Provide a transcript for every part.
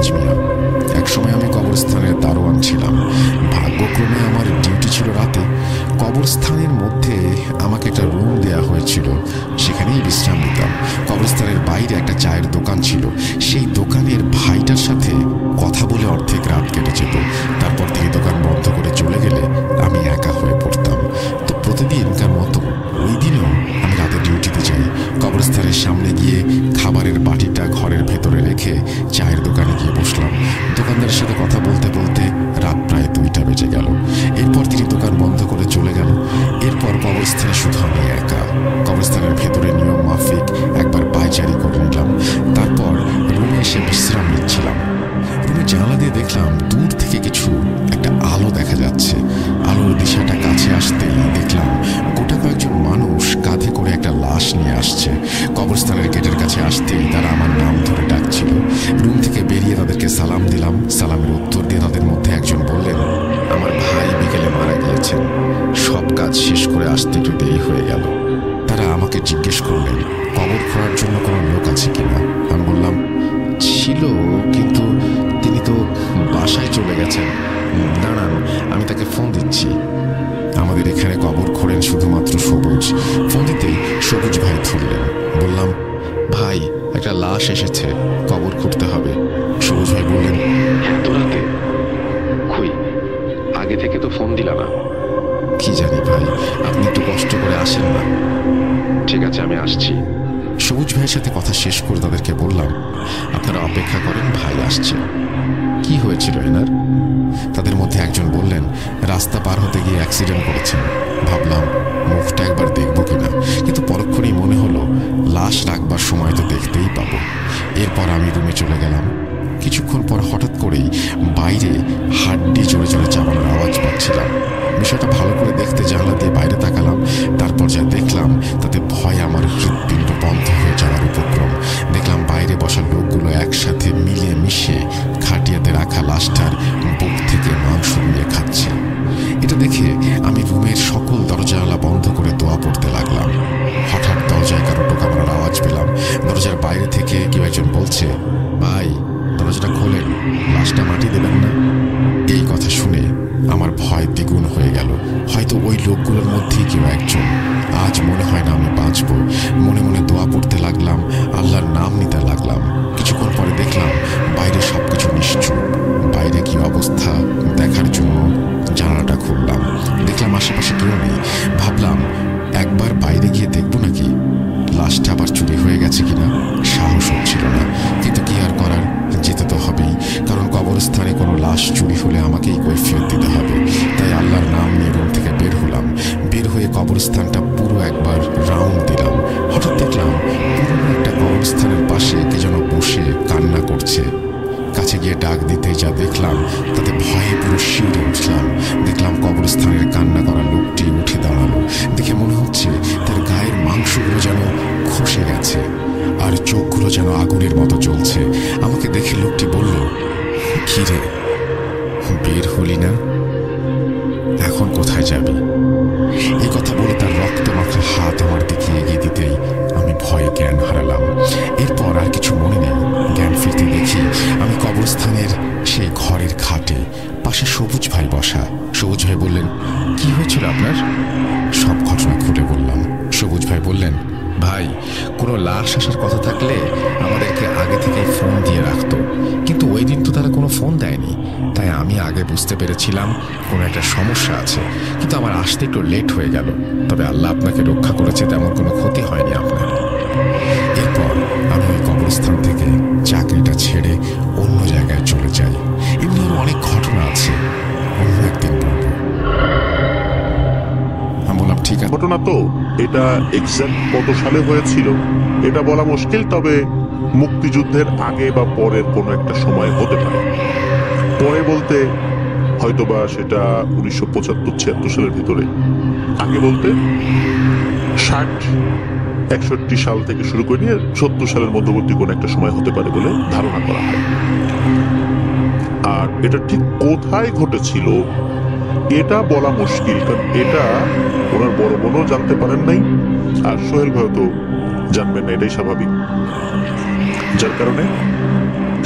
হাফিজ মিয়া। একসময় আমি কবরস্থানের দারোয়ান ছিলাম। ভাগ্যক্রমে আমার ডিউটি ছিল রাতে। কবরস্থানের মধ্যে আমাকে একটা রুম দেওয়া হয়েছিল, সেখানেই বিশ্রাম নিতাম। কবরস্থানের বাইরে একটা চায়ের দোকান ছিল। সেই দোকানের ভাইটার সাথে কথা বলে অর্ধেক রাত কেটে যেত। তারপর থেকে দোকান বন্ধ করে চলে গেলে আমি একা হয়ে পড়তাম। তো প্রতিদিনকার মতো ওই দিনও আমি রাতে ডিউটিতে যাই। কবরস্থানের সামনে গিয়ে খাবারের বাটিটা ঘরের ভেতরে রেখে চায়ের দোকানে গিয়ে বসলাম। দোকানদারের সাথে কথা বলতে বলতে রাত প্রায় 2টা বেজে গেল। এরপর তিনি দোকান বন্ধ করে চলে গেল। এরপর কবরস্থানে শুধু আমি একা। কবরস্থানের ভেতরে নিয়ম মাফিক একবার পায়চারি করে নিলাম। তারপর রুমে এসে বিশ্রাম নিচ্ছিলাম। রুমে জানালা দিয়ে দেখলাম দূর থেকে কিছু একটা আলো দেখা যাচ্ছে। আলোর দিশাটা কাছে আসতেই দেখলাম গোটা কয়েকজন মানুষ কাঁধে করে একটা লাশ নিয়ে আসছে। কবরস্থানের গেটের কাছে আসতেই তারা আমার নাম ধরে ডাকছিল। রুম থেকে বেরিয়ে তাদেরকে সালাম দিলাম। সালামের উত্তর দিয়ে তাদের মধ্যে একজন বললেন, আমার ভাই বিকেলে মারা গিয়েছেন, সব কাজ শেষ করে আসতে একটু দেরি হয়ে গেল। তারা আমাকে জিজ্ঞেস করলেন কবর খোঁড়ার জন্য কোনো লোক আছে কিনা। আমি বললাম ছিল, কিন্তু তিনি তো বাসায় চলে গেছেন। দাঁড়ান, আমি তাকে ফোন দিচ্ছি। আমাদের এখানে কবর খোঁড়েন শুধুমাত্র সবুজ। ফোন দিতেই সবুজ ভাই ধরলেন। বললাম, ভাই একটা লাশ এসেছে, কবর খুঁড়তে হবে। সবুজ ভাই বললেন, এত রাতে? কই, আগে থেকে তো ফোন দিলা না। কি জানি ভাই, আপনি একটু কষ্ট করে আসেন না। ঠিক আছে, আমি আসছি। সবুজ ভাইয়ের সাথে কথা শেষ করে তাদেরকে বললাম, আপনারা অপেক্ষা করেন, ভাই আসছে। কি হয়েছিল এনার? তাদের মধ্যে একজন বললেন, রাস্তা পার হতে গিয়ে অ্যাক্সিডেন্ট করেছেন। ভাবলাম মুখটা একবার দেখবো কিনা, কিন্তু পরক্ষণেই মনে হলো লাশ রাখবার সময় তো দেখতেই পাবো। এরপর আমি রুমে চলে গেলাম। কিছুক্ষণ পর হঠাৎ করেই বাইরে হাড্ডি জোরে জোরে চাবানোর আওয়াজ পাচ্ছিলাম। বিষয়টা ভালো করে দেখতে জানলা দিয়ে বাইরে তাকালাম। তারপর যা দেখলাম তাতে ভয়ে আমার হৃৎপিণ্ড বন্ধ হয়ে যাওয়ার উপক্রম। দেখলাম বাইরে বসা লোকগুলো একসাথে মিলিয়ে মিশে খাটিয়াতে রাখা লাশটার বুক থেকে মাংস নিয়ে খাচ্ছে। এটা দেখে আমি রুমের সকল দরজা বন্ধ করে দোয়া পড়তে লাগলাম। হঠাৎ দরজায় কারো টোকা মারার আওয়াজ পেলাম। দরজার বাইরে থেকে কেউ একজন বলছে, ভাই দরজাটা খোলেন, লাশটা মাটি দেবেন না। এই কথা শুনে আমার ভয় দ্বিগুণ হয়ে গেল। হয়তো ওই লোকগুলোর মধ্যেই কেউ একজন। আজ মনে হয় না আমি বাঁচব। মনে মনে দোয়া পড়তে লাগলাম, আল্লাহর নাম নিতে লাগলাম। কিছুক্ষণ পরে দেখলাম বাইরে সবকিছু নিশ্চুপ। বাইরে কি অবস্থা দেখার জন্য জানালাটা খুললাম। দেখলাম আশেপাশে কেউ নেই। ভাবলাম একবার বাইরে গিয়ে দেখবো নাকি লাশটা আবার চুরি হয়ে গেছে কিনা। সাহস হচ্ছিল না, কিন্তু কি আর করার, যেতে তো হবেই। কারণ কবরস্থানে কোনো লাশ চুরি হলে আমাকেই কৈফিয়ত দিতে হবে। তাই আল্লাহর নাম নিয়ে রুম থেকে বের হলাম। বের হয়ে কবরস্থানটা পুরো একবার রাউন্ড দিলাম। হঠাৎ দেখলাম পুরো একটা কবরস্থানের পাশে কে যেন বসে কান্না করছে। কাছে গিয়ে ডাক দিতে যা দেখলাম তাতে ভয়ে পুরো শিউরে উঠলাম। দেখলাম কবরস্থানের কান্না করা লোকটি উঠে দাঁড়ালো। দেখে মনে হচ্ছে তার গায়ের মাংসগুলো যেন খসে গেছে আর চোখগুলো যেন আগুনের মতো জ্বলছে। আমাকে দেখে লোকটি বলল, কি রে, বের হলি না? এখন কোথায় যাবি? এই কথা বলে তার রক্ত মাখা হাত আমার দিকে এগিয়ে দিতেই আমি ভয়ে জ্ঞান হারালাম। এরপর আর কিছু মনে নেই। জ্ঞান ফিরতে দেখি আমি কবরস্থানের সেই ঘরের খাটে, পাশে সবুজ ভাই বসা। সবুজ ভাই বললেন, কি হয়েছিল আপনার? সব ঘটনা খুলে বললাম। সবুজ ভাই বললেন, ভাই কোনো লাশ আসার কথা থাকলে আমাদেরকে আগে থেকেই ফোন দিয়ে রাখতো, কিন্তু ওই দিন তো তারা কোনো ফোন দেয়নি। তাই আমি আগে বুঝতে পেরেছিলাম কোনো একটা সমস্যা আছে, কিন্তু আমার আসতে একটু লেট হয়ে গেল। তবে আল্লাহ আপনাকে রক্ষা করেছে, তেমন কোনো ক্ষতি হয়নি আপনার। এরপর আমি ওই কবরস্থান থেকে চাকরিটা ছেড়ে অন্য জায়গায় চলে যাই। এমনি আরো অনেক ঘটনা আছে, অন্য একদিন বলবো। আমি বললাম, ঠিক আছে। ঘটনা তো এটা এক্সাক্ট কত সালে হয়েছিল এটা বলা মুশকিল, তবে মুক্তিযুদ্ধের আগে বা পরের কোনো একটা সময় হতে পারে। পরে বলতে হয়তোবা সেটা 1975-76 সালের ভিতরে, আগে বলতে 60-61 সাল থেকে শুরু করে নিয়ে 70 সালের মধ্যবর্তী কোনো একটা সময় হতে পারে বলে ধারণা করা হয়। আর এটা ঠিক কোথায় ঘটেছিল এটা বলা মুশকিল, কারণ এটা ওনার বড় বোনও জানতে পারেন নাই, আর সোহেল ভাই তো জানবেন না, এটাই স্বাভাবিক। যার কারণে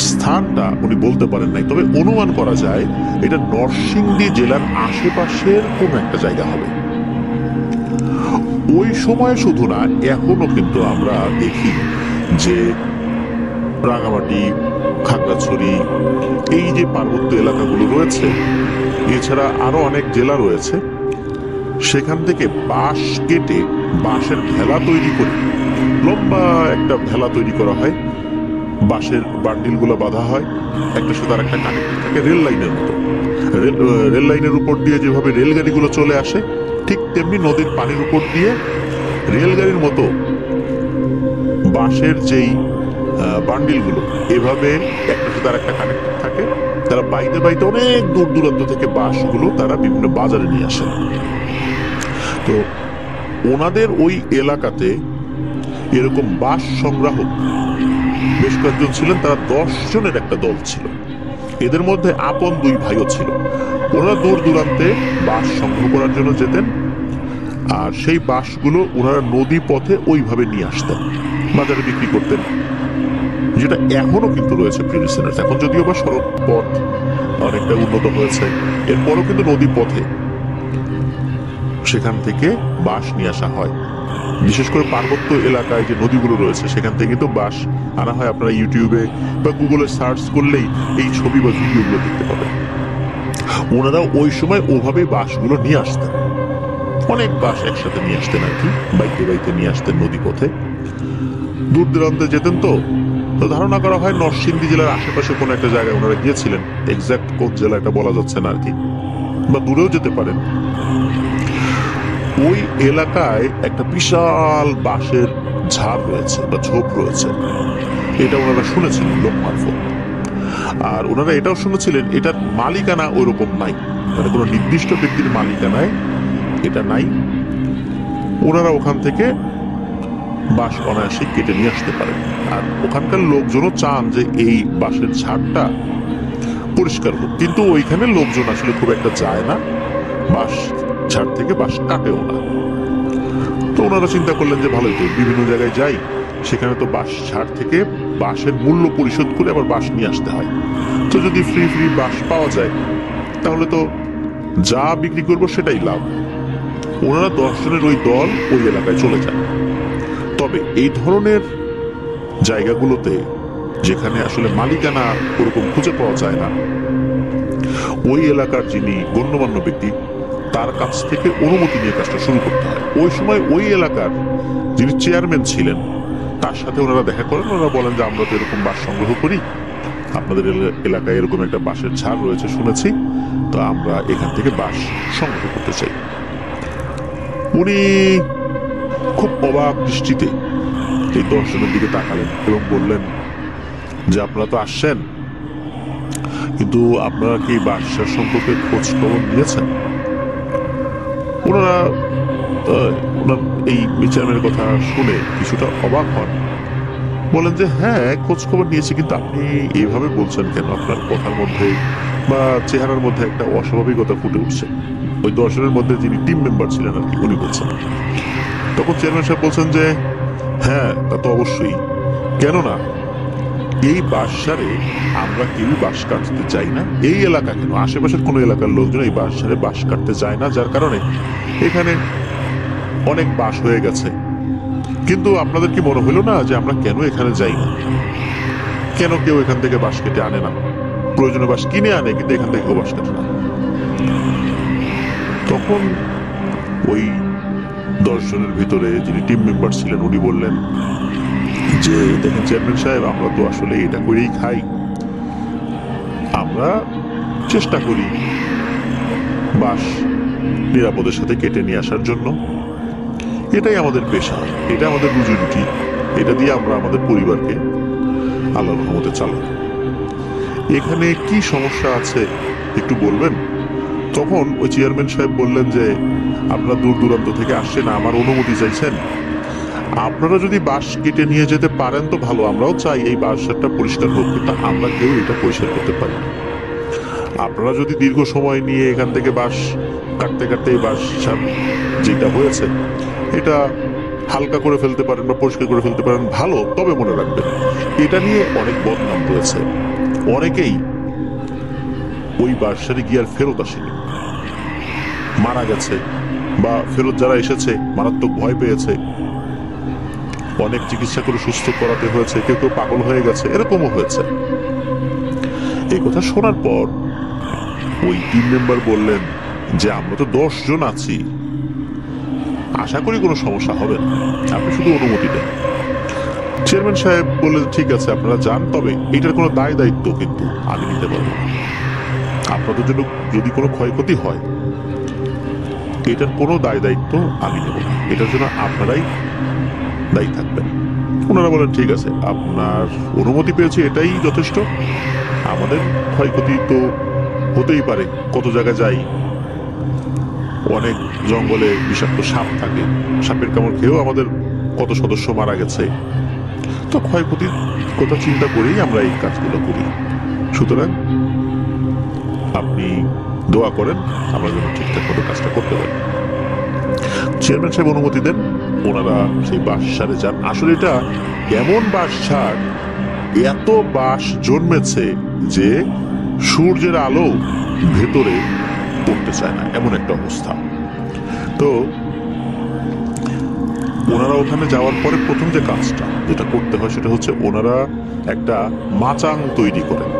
স্থানটা উনি বলতে পারেন নাই, তবে অনুমান করা যায় এটা নরসিংদী জেলার আশেপাশের কোন একটা জায়গা হবে। ওই সময় শুধু না, এখনো কিন্তু আমরা দেখি যে রাঙামাটি, খাগড়াছড়ি, এই যে পার্বত্য এলাকাগুলো রয়েছে, এছাড়া আরো অনেক জেলা রয়েছে, সেখান থেকে বাঁশ কেটে বাঁশের ভেলা তৈরি করে, লম্বা একটা ভেলা তৈরি করা হয়, বাঁশের বান্ডিল গুলো বাঁধা হয়, একটা সাথে আর একটা কানেক্ট থাকে রেল লাইনের মতো। রেল লাইনের উপর দিয়ে যেভাবে রেলগাড়িগুলো চলে আসে, ঠিক তেমনি নদীর পানির উপর দিয়ে রেলগাড়ির মতো বাঁশের যেই বান্ডিলগুলো এভাবে একটা সাথে আর একটা কানেক্ট থাকে। তারা বাইতে বাইতে অনেক দূর দূরান্ত থেকে বাঁশগুলো তারা বিভিন্ন বাজারে নিয়ে আসেন। তো ওনাদের ওই এলাকাতে এরকম বাঁশ সংগ্রাহক বেশ কয়েকজন ছিলেন। তারা 10 জনের একটা দল ছিল। এদের মধ্যে আপন 2 ভাইও ছিল। ওনারা দূর দূরান্তে বাঁশ সংগ্রহ করার জন্য যেতেন, আর সেই বাঁশগুলো ওনারা নদী পথে ওইভাবে নিয়ে আসতেন, বাজারে বিক্রি করতেন, যেটা এখনো কিন্তু রয়েছে প্রিলিসেনার্স। এখন যদিও বা সড়ক পথ অনেকটা উন্নত হয়েছে, এরপরও কিন্তু নদী পথে সেখান থেকে বাঁশ নিয়ে আসা হয়। বিশেষ করে পার্বত্য এলাকায় যে নদীগুলো রয়েছে সেখান থেকে কিন্তু বাঁশ আনা হয়। আপনারা ইউটিউবে বা গুগলে সার্চ করলেই এই ছবি বা ভিডিওগুলো দেখতে পাবেন। ওনারা ওই সময় ওভাবে বাঁশগুলো নিয়ে আসতেন, অনেক বাঁশ একসাথে নিয়ে আসতেন আর কি, বাইতে বাইতে নিয়ে আসতেন নদী পথে। দূর দূরান্তে যেতেন। তো ধারণা করা হয় নরসিংদী জেলার আশেপাশে কোনো একটা জায়গায় ওনারা গিয়েছিলেন। এক্সাক্ট কোন জেলা এটা বলা যাচ্ছে না আর কি, বা দূরেও যেতে পারেন। ওই এলাকায় একটা বিশাল বাঁশের ঝাড় রয়েছে বা ঝোপ রয়েছে, এটা ওনারা শুনেছেন লোক মারফত। আর ওনারা এটাও শুনেছিলেন এটার মালিকানা ওইরকম নাই, মানে কোনো নির্দিষ্ট ব্যক্তির মালিকানায় এটা নাই। ওনারা ওখান থেকে বাঁশ অনায়াসে কেটে নিয়ে আসতে পারেন। আর ওখানকার লোকজনও চান যে এই বাঁশের ঝাড়টা পরিষ্কার হোক, কিন্তু ওইখানে লোকজন আসলে খুব একটা যায় না, বাঁশ ঝাড় থেকে বাঁশ কাটেও না। তো ওনারা চিন্তা করলেন যে ভালোই তো, বিভিন্ন জায়গায় যাই, সেখানে তো বাঁশ ঝাড় থেকে বাঁশের মূল্য পরিশোধ করে আবার বাঁশ নিয়ে আসতে হয়। তো যদি ফ্রি ফ্রি বাঁশ পাওয়া যায় তাহলে তো যা বিক্রি করবো সেটাই লাভ। ওনারা 10 জনের ওই দল ওই এলাকায় চলে যায়। তবে এই ধরনের জায়গাগুলোতে যেখানে আসলে মালিকানা ওরকম খুঁজে পাওয়া যায় না, ওই এলাকার যিনি গণ্যমান্য ব্যক্তি তার কাছ থেকে অনুমতি নিয়ে কাজটা শুরু করতে হয়। ওই সময় ওই এলাকার যিনি চেয়ারম্যান ছিলেন তার সাথে ওনারা দেখা করেন। ওনারা বলেন যে আমরা তো এরকম বাঁশ সংগ্রহ করি, আপনাদের এলাকায় এরকম একটা বাঁশের ঝাড় রয়েছে শুনেছি, তো আমরা এখান থেকে বাঁশ সংগ্রহ করতে চাই। উনি খুব অবাক দৃষ্টিতে এই 10 জনের দিকে তাকালেন এবং বললেন যে আপনারা তো আসছেন, কিন্তু আপনারা কি বাঁশের সম্পর্কে খোঁজ খবর নিয়েছেন? ওনারা এই চেয়ারম্যানের কথা শুনে কিছুটা অবাক হন, বলেন যে হ্যাঁ খোঁজ খবর নিয়েছি, কিন্তু আপনি এইভাবে বলছেন কেন? আপনার কথার মধ্যে বা চেহারার মধ্যে একটা অস্বাভাবিকতা ফুটে উঠছে। ওই 10 জনের মধ্যে যিনি টিম মেম্বার ছিলেন আর কি, উনি বলছেন। তখন চেয়ারম্যান সাহেব বলছেন যে হ্যাঁ তা তো অবশ্যই, কেননা এই বাঁশঝাড়ে আমরা কেউই বাঁশ কাটতে চাই না। এই এলাকা কেন, আশেপাশের কোনো এলাকার লোকজন এই বাঁশঝাড়ে বাঁশ কাটতে চায় না, যার কারণে এখানে অনেক বাঁশ হয়ে গেছে। কিন্তু আপনাদের কি মনে হলো না যে আমরা কেন এখানে যাই না? কেন কেউ এখান থেকে বাঁশ কেটে আনে না? প্রয়োজনে বাঁশ কিনে আনে, কিন্তু এখান থেকে কেউ বাঁশ কাটে না। তখন ওই 10 জনের ভিতরে যিনি টিম মেম্বার ছিলেন উনি বললেন যে দেখেন চেয়ারম্যান সাহেব, আমরা তো আসলে এটা করেই খাই, আমরা চেষ্টা করি বাঁশ নিরাপদের সাথে কেটে নিয়ে আসার জন্য। এটাই আমাদের পেশা, এটা আমাদের রুজি রুটি, এটা দিয়ে আমরা আমাদের পরিবারকে আল্লাহর রহমতে চালাই। এখানে কি সমস্যা আছে একটু বলবেন? তখন ওই চেয়ারম্যান সাহেব বললেন যে আপনারা দূর দূরান্ত থেকে আসছেন, আমার অনুমতি চাইছেন, আপনারা যদি বাঁশ কেটে নিয়ে যেতে পারেন তো ভালো, আমরাও চাই এই বাঁশটা পরিষ্কার হোক, কিন্তু আমরা কেউ এটা পরিষ্কার করতে পারি না। আপনারা যদি দীর্ঘ সময় নিয়ে এখান থেকে বাঁশ কাটতে কাটতে এই বাঁশ যেটা হয়েছে এটা হালকা করে ফেলতে পারেন বা পরিষ্কার করে ফেলতে পারেন ভালো, তবে মনে রাখবেন এটা নিয়ে অনেক বদনাম রয়েছে। অনেকেই ওই বাসারে গিয়ে আর ফেরত আসেনি, মারা গেছে, বা ফেরত যারা এসেছে মারাত্মক ভয় পেয়েছে, অনেক চিকিৎসা করে সুস্থ করাতে হয়েছে, কেউ কেউ পাগল হয়ে গেছে, এরকমও হয়েছে। এই কথা শোনার পর ওই টিম মেম্বার বললেন যে আমরা তো 10 জন আছি, আশা করি কোনো সমস্যা হবে না, আপনি শুধু অনুমতি দেন। চেয়ারম্যান সাহেব বললেন ঠিক আছে আপনারা যান, তবে এটার কোনো দায় দায়িত্ব কিন্তু আমি নিতে পারবো না। আপনাদের জন্য যদি কোনো ক্ষয়ক্ষতি হয় এটার কোনো দায় দায়িত্ব আমি নেব না, এটার জন্য আপনারাই দায়ী থাকবেন। ওনারা বলেন ঠিক আছে, আপনার অনুমতি পেয়েছি এটাই যথেষ্ট, আমাদের ক্ষয়ক্ষতি তো হতেই পারে, কত জায়গায় যাই, অনেক জঙ্গলে বিষাক্ত সাপ থাকে, সাপের কামড় খেয়েও আমাদের কত সদস্য মারা গেছে, তো ক্ষয়ক্ষতির কথা চিন্তা করেই আমরা এই কাজগুলো করি, সুতরাং আপনি দোয়া করেন আমরা যেন ঠিকঠাক মতো কাজটা করতে পারি। চেয়ারম্যান সাহেব অনুমতি দেন, ওনারা সেই বাঁশঝাড়ে যান। আসলে এটা এমন বাঁশঝাড়, এত বাঁশ জন্মেছে যে সূর্যের আলো ভেতরে পড়তে চায় না, এমন একটা অবস্থা। তো ওনারা ওখানে যাওয়ার পরে প্রথম যে কাজটা যেটা করতে হয় সেটা হচ্ছে ওনারা একটা মাচাং তৈরি করেন,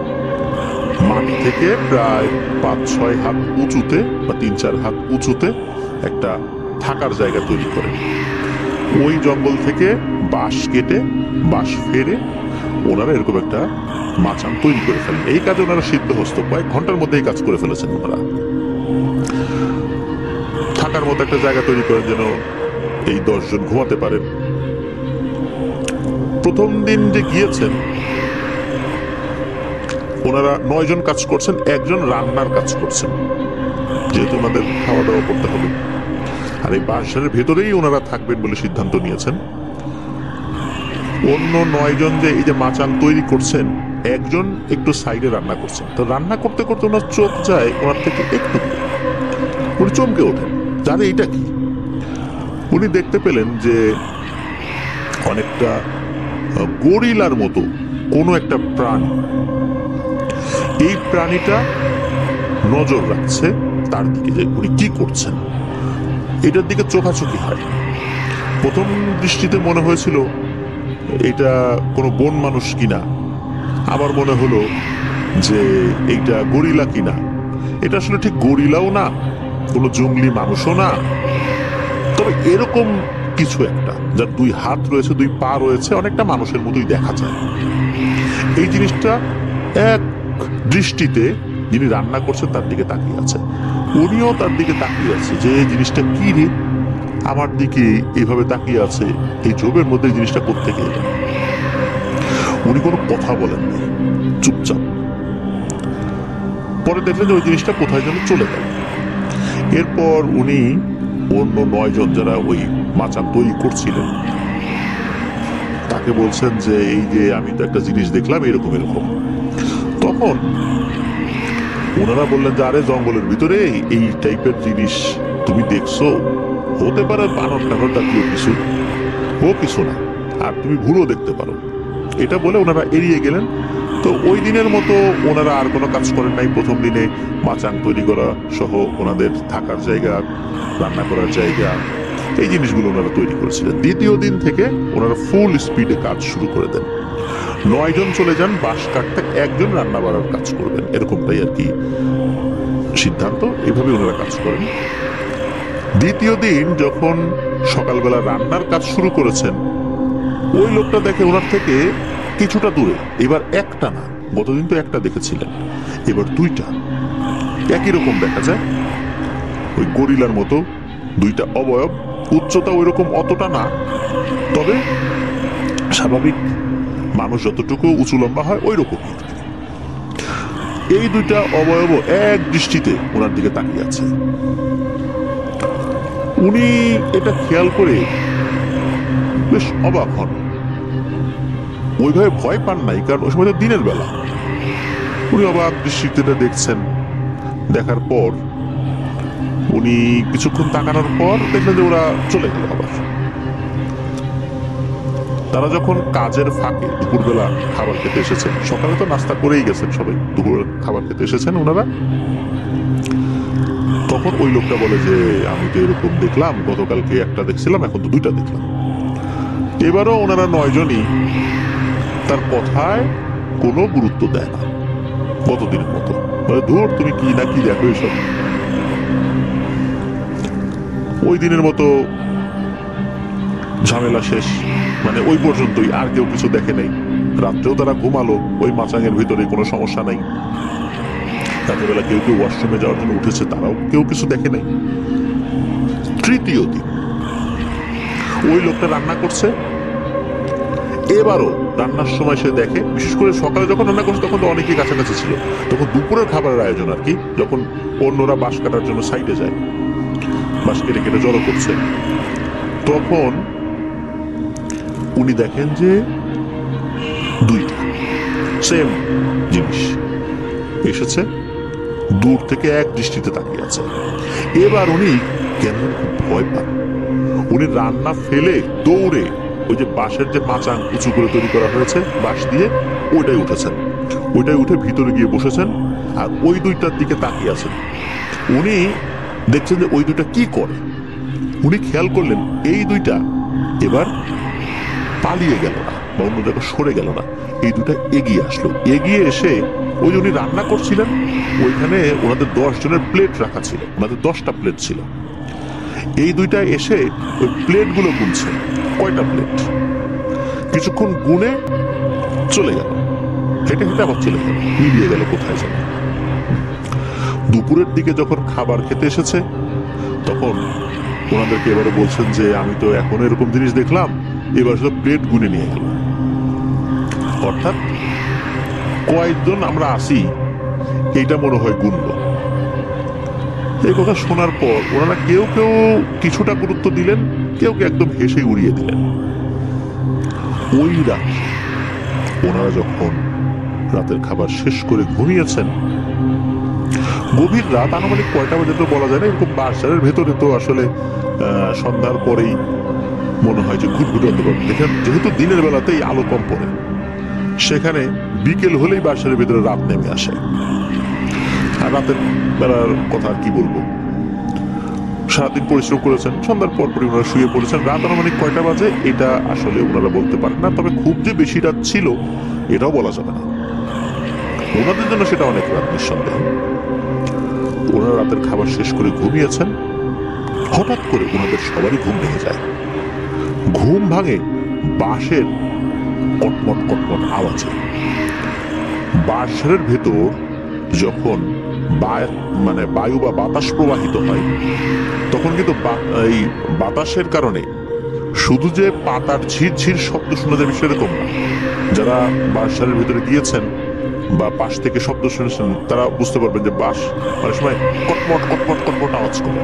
মাটি থেকে প্রায় 5-6 হাত উঁচুতে বা 3-4 হাত উঁচুতে একটা থাকার জায়গা তৈরি করেন। ওই জঙ্গল থেকে বাঁশ কেটে বাঁশ ফেরে ওনারা এরকম একটা মাচাং তৈরি করে ফেলেন। এই কাজে ওনারা সিদ্ধহস্ত, কয়েক ঘন্টার মধ্যে এই কাজ করে ফেলেছেন। ওনারা থাকার মতো একটা জায়গা তৈরি করেন যেন এই 10 জন ঘুমাতে পারেন। প্রথম দিন যে গিয়েছেন ওনারা 9 জন কাজ করছেন, 1 জন রান্নার কাজ করছেন, যেহেতু ওনাদের খাওয়া দাওয়া করতে হবে। আর এই বাঁশঝাড়ের ভেতরেই ওনারা থাকবেন বলে সিদ্ধান্ত নিয়েছেন। অন্য 9 জন যে এই যে মাচাং তৈরি করছেন, 1 জন একটু সাইডে রান্না করছেন। তো রান্না করতে করতে ওনার চোখ যায় ওনার থেকে একটু, উনি চমকে ওঠেন, জানে এইটা কি। উনি দেখতে পেলেন যে অনেকটা গরিলার মতো কোনো একটা প্রাণী, এই প্রাণীটা নজর রাখছে তার দিকে, যে উনি কি করছেন এটার দিকে চোখাচোখি হয়। প্রথম দৃষ্টিতে মনে হয়েছিল এটা কোনো বন মানুষ কিনা, আবার মনে হলো যে এইটা গরিলা কিনা। এটা আসলে ঠিক গরিলাও না, কোনো জঙ্গলি মানুষও না, তবে এরকম কিছু একটা যার 2 হাত রয়েছে, 2 পা রয়েছে, অনেকটা মানুষের মতোই দেখা যায়। এই জিনিসটা এক দৃষ্টিতে যিনি রান্না করছেন তার দিকে তাকিয়ে আছে, উনিও তার দিকে তাকিয়ে আছে যে এই জিনিসটা কি রে, আমার দিকে এইভাবে তাকিয়ে আছে, এই জবের মধ্যে এই জিনিসটা কোত্থেকে এলো। উনি কোনো কথা বলেন না, চুপচাপ। পরে দেখলেন যে ওই জিনিসটা কোথায় যেন চলে গেল। এরপর উনি অন্য 9 জন যারা ওই মাচাং তৈরি করছিলেন তাকে বলছেন যে এই যে আমি তো একটা জিনিস দেখলাম এরকম এরকম। তখন ওনারা বললেন যে আরে জঙ্গলের ভিতরে এই টাইপের জিনিস তুমি দেখছো, হতে পারে বানর টানর জাতীয় কিছু, ও কিছু না, আর তুমি ভুলও দেখতে পারো। এটা বলে ওনারা এড়িয়ে গেলেন। তো ওই দিনের মতো ওনারা আর কোনো কাজ করেন নাই। প্রথম দিনে মাচাং তৈরি করা সহ ওনাদের থাকার জায়গা, রান্না করার জায়গা, এই জিনিসগুলো ওনারা তৈরি করেছিলেন। দ্বিতীয় দিন থেকে ওনারা ফুল স্পিডে কাজ শুরু করে দেন। 9 জন চলে যান বাঁশ কাটতে, 1 জন রান্না বাড়ার কাজ করবেন, এরকমটাই আর কি সিদ্ধান্ত। এভাবে ওনারা কাজ করেন। দ্বিতীয় দিন যখন সকালবেলা রান্নার কাজ শুরু করেছেন, ওই লোকটা দেখে ওনার থেকে কিছুটা দূরে, এবার একটা না, গতদিন তো একটা দেখেছিলেন, এবার 2টা একই রকম দেখা যায়, ওই গরিলার মতো 2টা অবয়ব। উচ্চতা ওই রকম অতটা না, তবে স্বাভাবিক মানুষ যতটুকু উঁচু লম্বা হয় ওই রকমই। এই 2টা অবয়ব এক দৃষ্টিতে ওনার দিকে তাকিয়ে আছে। উনি এটা খেয়াল করে বেশ অবাক হন। ওইভাবে ভয় পান নাই, কারণ ওই সময় দিনের বেলা। উনি অবাক দৃষ্টিতে দেখছেন। দেখার পর উনি কিছুক্ষণ তাকানোর পর দেখলেন যে ওরা চলে গেল আবার। তারা যখন কাজের ফাঁকে দুপুরবেলা খাবার খেতে এসেছেন, সকালে তো নাস্তা করেই গেছেন সবাই, দুপুরবেলা খাবার খেতে এসেছেন ওনারা, তখন ওই লোকটা বলে যে আমি তো এরকম দেখলাম, গতকালকে একটা দেখছিলাম, এখন তো দুইটা দেখলাম। এবারও ওনারা 9 জনই তার কথায় কোনো গুরুত্ব দেয় না, গতদিনের মতো, মানে ধর তুমি কি না কি দেখো এসব। ওই দিনের মতো ঝামেলা শেষ, মানে ওই পর্যন্তই, আর কেউ কিছু দেখে নাই। রাত্রেও তারা ঘুমালো ওই মাচাঙের ভিতরে, কোনো সমস্যা নাই। রাতের কেউ কেউ ওয়াশরুমে যাওয়ার জন্য উঠেছে, তারাও কেউ কিছু দেখে নাই। তৃতীয় দিন ওই লোকটা রান্না করছে, এবারও রান্নার সময় সে দেখে, বিশেষ করে সকালে যখন রান্না করছে তখন তো অনেকেই কাছাকাছি ছিল, তখন দুপুরের খাবারের আয়োজন আর কি, যখন অন্যরা বাঁশ কাটার জন্য সাইডে যায়, বাঁশ কেটে কেটে জড়ো করছে, তখন উনি দেখেন যে দুইটা সেম জিনিস এসেছে, দূর থেকে এক দৃষ্টিতে তাকিয়ে আছে। এবার উনি কেন ভয় পান, উনি রান্না ফেলে দৌড়ে ওই যে বাঁশের যে মাচাং উঁচু করে তৈরি করা হয়েছে বাঁশ দিয়ে, ওইটাই উঠেছেন, ওইটাই উঠে ভিতরে গিয়ে বসেছেন, আর ওই দুইটার দিকে তাকিয়ে আছেন। উনি দেখছেন যে ওই দুইটা কি করে। উনি খেয়াল করলেন এই দুইটা এবার পালিয়ে গেল না বা অন্য জায়গায় সরে গেল না, এই দুটা এগিয়ে আসলো। এগিয়ে এসে ওই যে উনি রান্না করছিলেন ওইখানে ওনাদের 10 জনের প্লেট রাখা ছিল, ওনাদের 10টা প্লেট ছিল। এই দুইটা এসে ওই প্লেটগুলো গুনছে, কয়টা প্লেট, কিছুক্ষণ গুনে চলে গেল, হেঁটে হেঁটে আবার চলে গেল, মিলিয়ে গেল কোথায় যেন। দুপুরের দিকে যখন খাবার খেতে এসেছে তখন ওনাদেরকে এবারে বলছেন যে আমি তো এখন এরকম জিনিস দেখলাম, এবার শুধু প্লেট গুনে নিয়ে গেল। অর্থাৎ কয়েকজন আমরা আসি এইটা মনে হয় গুনল। এই কথা শোনার পর ওনারা কেউ কেউ কিছুটা গুরুত্ব দিলেন, কেউ কেউ একদম হেসে উড়িয়ে দিলেন। ওই রাত ওনারা যখন রাতের খাবার শেষ করে ঘুমিয়েছেন, গভীর রাত, আনুমানিক কয়টা বাজে তো বলা যায় না, এরকম বাসারের ভেতরে তো আসলে সন্ধ্যার পরেই মনে হয় যে ঘুটঘুটে অন্ধকার। দেখেন যেহেতু দিনের বেলাতেই আলো কম পড়ে, সেখানে বিকেল হলেই বাসারের ভেতরে রাত নেমে আসে। আর রাতের বেলার কথা আর কি বলবো, সারাদিন পরিশ্রম করেছেন, সন্ধ্যার পর পরই ওনারা শুয়ে পড়েছেন। রাত আনুমানিক কয়টা বাজে এটা আসলে ওনারা বলতে পারেন না, তবে খুব যে বেশি রাত ছিল এটাও বলা যাবে না, ওনাদের জন্য সেটা অনেক রাত নিঃসন্দেহ। ওনারা রাতের খাবার শেষ করে ঘুমিয়েছেন, হঠাৎ করে ওনাদের সবারই ঘুম ভেঙে যায়। ঘুম ভাঙে বাঁশের কটমট কটমট আওয়াজে। বাঁশের ভেতর যখন বায়ু বা বাতাস প্রবাহিত হয় তখন কিন্তু এই বাতাসের কারণে শুধু যে পাতার ঝিরঝির শব্দ শোনা যাবে সেরকম না। যারা বাঁশের ভিতরে গিয়েছেন বা পাশ থেকে শব্দ শুনেছেন তারা বুঝতে পারবেন যে বাঁশ অনেক সময় কটমট কটমট কটমট আওয়াজ করে।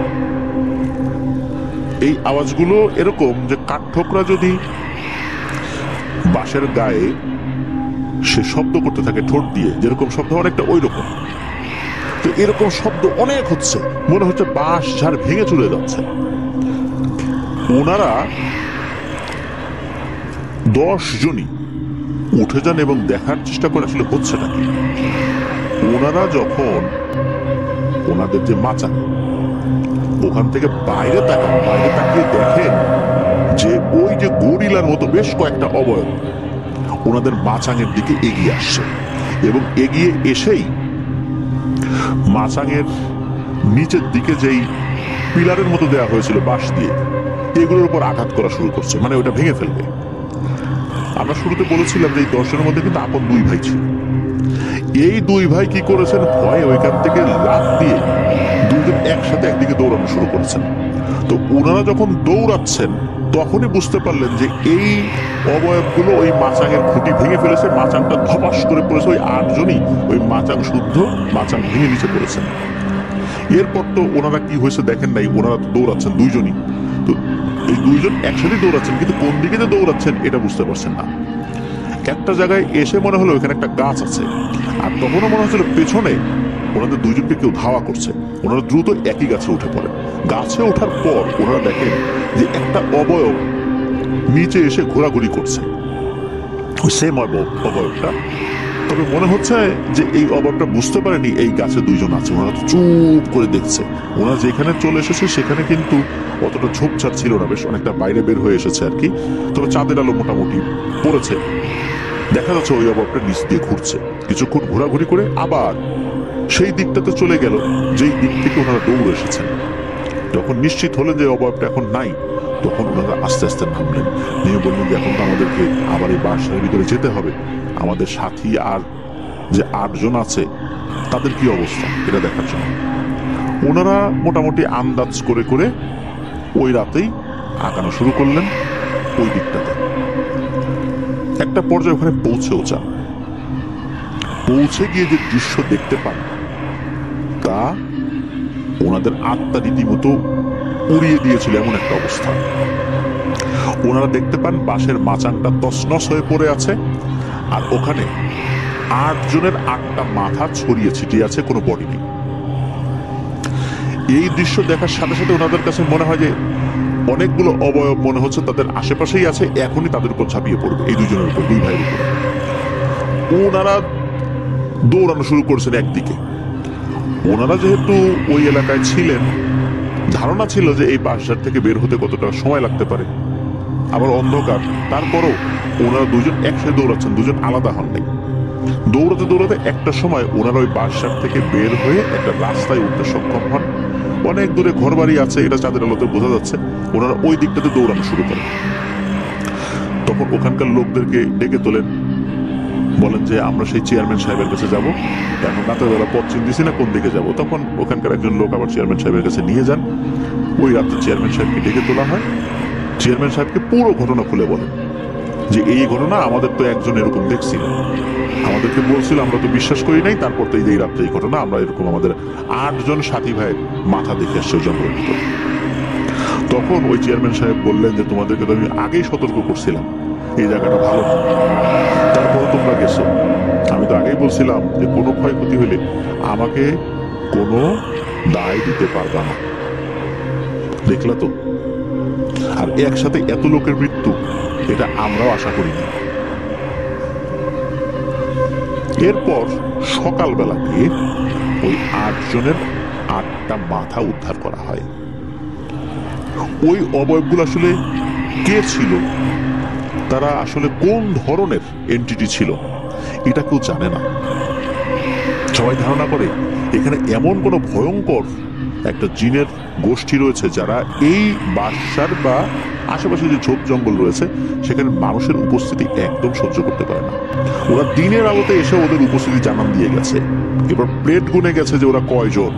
এই আওয়াজগুলো এরকম যে কাঠঠোকরা যদি বাঁশের গায়ে সে শব্দ করতে থাকে ঠোঁট দিয়ে, যেরকম শব্দ অনেকটা ওই রকম। তো এরকম শব্দ অনেক হচ্ছে, মনে হচ্ছে বাঁশ ঝাড় ভেঙে চলে যাচ্ছে। ওনারা 10 জনই উঠে যান এবং দেখার চেষ্টা করে আসলে হচ্ছেটা কি। ওনারা যখন ওনাদের যে মাচা ওখান থেকে বাইরে তাকান, বাইরে তাকিয়ে দেখেন যে ওই যে গরিলার মতো বেশ কয়েকটা অবয়ব ওনাদের মাচাঙের দিকে এগিয়ে আসছে, এবং এগিয়ে এসেই মাচাঙের নিচের দিকে যেই পিলারের মতো দেওয়া হয়েছিল বাঁশ দিয়ে, এগুলোর উপর আঘাত করা শুরু করছে, মানে ওটা ভেঙে ফেলবে। আমরা শুরুতে বলেছিলাম যে এই 10 জনের মধ্যে কিন্তু আপন 2 ভাই ছিল। এই 2 ভাই কি করেছেন, ভয়ে ওইখান থেকে লাফ দিয়ে 2 জন একসাথে একদিকে দৌড়ানো শুরু করেছেন। তো ওনারা যখন দৌড়াচ্ছেন তখনই বুঝতে পারলেন যে এই অবয়বগুলো ওই মাচাঙের খুঁটি ভেঙে ফেলেছে, মাচাংটা ধপাস করে পড়েছে। ওই 8 জনই ওই মাচাং শুদ্ধ মাচাং ভেঙে নিচে পড়েছেন। এরপর তো ওনারা কি হয়েছে দেখেন নাই, ওনারা তো দৌড়াচ্ছেন 2 জনই। তো এই 2 জন একসাথে দৌড়াচ্ছেন, কিন্তু কোন দিকে যে দৌড়াচ্ছেন এটা বুঝতে পারছেন না। একটা জায়গায় এসে মনে হলো ওখানে একটা গাছ আছে, আর তখনও মনে হচ্ছিল পেছনে ওনাদের 2 জনকে কেউ ধাওয়া করছে। ওনারা দ্রুত একই গাছে উঠে পড়েন। গাছে ওঠার পর ওনারা দেখেন যে একটা অবয়ব নিচে এসে ঘোরাঘুরি করছে, সেম অবয়বটা। তবে মনে হচ্ছে যে এই অবয়বটা বুঝতে পারেনি এই গাছে দুইজন আছে, ওনারা তো চুপ করে দেখছে। ওনারা যেখানে চলে এসেছে সেখানে কিন্তু অতটা ঝোপঝাড় ছিল না, বেশ অনেকটা বাইরে বের হয়ে এসেছে আর কি। তবে চাঁদের আলো মোটামুটি পড়েছে, দেখা যাচ্ছে ওই অবয়বটা নিচ দিয়ে ঘুরছে। কিছুক্ষণ ঘোরাঘুরি করে আবার সেই দিকটাতে চলে গেল যেই দিক থেকে ওনারা দৌড়ে এসেছেন। যখন নিশ্চিত হলেন যে অবয়বটা এখন নাই, তখন ওনারা আস্তে আস্তে নামলেন, নিয়ে বললেন যে এখন তো আমাদেরকে আবার এই বাসার ভিতরে যেতে হবে, আমাদের সাথী আর যে 8 জন আছে তাদের কি অবস্থা এটা দেখার জন্য। ওনারা মোটামুটি আন্দাজ করে করে ওই রাতেই আঁকানো শুরু করলেন ওই দিকটাতে। একটা পর্যায়ে ওখানে পৌঁছেও যান। পৌঁছে গিয়ে যে দৃশ্য দেখতে পান তা ওনাদের আত্মা রীতিমতো উড়িয়ে দিয়েছিল, এমন একটা অবস্থা। ওনারা দেখতে পান বাঁশের মাচানটা তছনছ হয়ে পড়ে আছে, আর ওখানে 8 জনের 8টা মাথা ছড়িয়ে ছিটিয়ে আছে, কোনো বডি নেই। এই দৃশ্য দেখার সাথে সাথে ওনাদের কাছে মনে হয় যে অনেকগুলো অবয়ব মনে হচ্ছে তাদের আশেপাশেই আছে, এখনই তাদের উপর ঝাঁপিয়ে পড়বে, এই দুজনের উপর, 2 ভাইয়ের উপর। ওনারা দৌড়ানো শুরু করছেন একদিকে। ওনারা যেহেতু ওই এলাকায় ছিলেন, ধারণা ছিল যে এই বাঁশঝাড় থেকে বের হতে কতটা সময় লাগতে পারে, আবার অন্ধকার, তারপরও ওনারা 2 জন একসাথে দৌড়াচ্ছেন, 2 জন আলাদা হন নাই। দৌড়াতে দৌড়াতে একটা সময় ওনারা ওই বাঁশঝাড় থেকে বের হয়ে একটা রাস্তায় উঠতে সক্ষম হন। অনেক দূরে ঘরবাড়ি আছে, এটা চাঁদের আলোতে বোঝা যাচ্ছে। ওনারা ওই দিকটাতে দৌড়ানো শুরু করেন। তখন ওখানকার লোকদেরকে ডেকে তোলেন, বলেন যে আমরা সেই চেয়ারম্যান সাহেবের কাছে যাব, এখন রাতের বেলা পথ চিনতেছি না কোন দিকে যাব। তখন ওখানকার একজন লোক আবার চেয়ারম্যান সাহেবের কাছে নিয়ে যান। ওই রাতে চেয়ারম্যান সাহেবকে ডেকে তোলা হয়। চেয়ারম্যান সাহেবকে পুরো ঘটনা খুলে বলেন যে এই ঘটনা আমাদের তো একজন এরকম দেখছিল, আমাদেরকে বলছিল, আমরা তো বিশ্বাস করি নাই। তারপর তো এই রাত্রে এই ঘটনা, আমরা এরকম আমাদের 8 জন সাথী ভাইয়ের মাথা দেখে আসছে ওই জঙ্গলের ভিতর। তখন ওই চেয়ারম্যান সাহেব বললেন যে তোমাদেরকে তো আমি আগেই সতর্ক করছিলাম এই জায়গাটা ভালো না, তারপর তোমরা গেছো। আমি তো আগেই বলছিলাম যে কোনো ক্ষয়ক্ষতি হলে আমাকে কোনো দায় দিতে পারবা না, দেখলা তো। আর একসাথে এত লোকের মৃত্যু, এটা আমরাও আশা করিনি। এরপর সকালবেলা গিয়ে ওই 8 জনের 8টা মাথা উদ্ধার করা হয়। ওই অবয়বগুলো আসলে কে ছিল, তারা আসলে কোন ধরনের এন্টিটি ছিল, এটা কেউ জানে না। সবাই ধারণা করে এখানে এমন কোন ভয়ঙ্কর একটা জিনের গোষ্ঠী রয়েছে যারা এই বাসার বা আশেপাশে যে ঝোপ জঙ্গল রয়েছে সেখানে মানুষের উপস্থিতি একদম সহ্য করতে পারে না। ওরা দিনের আলোতে এসে ওদের উপস্থিতি জানান দিয়ে গেছে, এবার প্লেট গুনে গেছে যে ওরা কয়জন।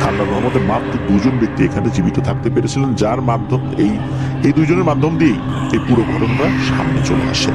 আল্লাহর রহমতে মাত্র 2 জন ব্যক্তি এখানে জীবিত থাকতে পেরেছিলেন, যার মাধ্যম এই 2 জনের মাধ্যম দিয়েই এই পুরো ঘটনাটা সামনে চলে আসে।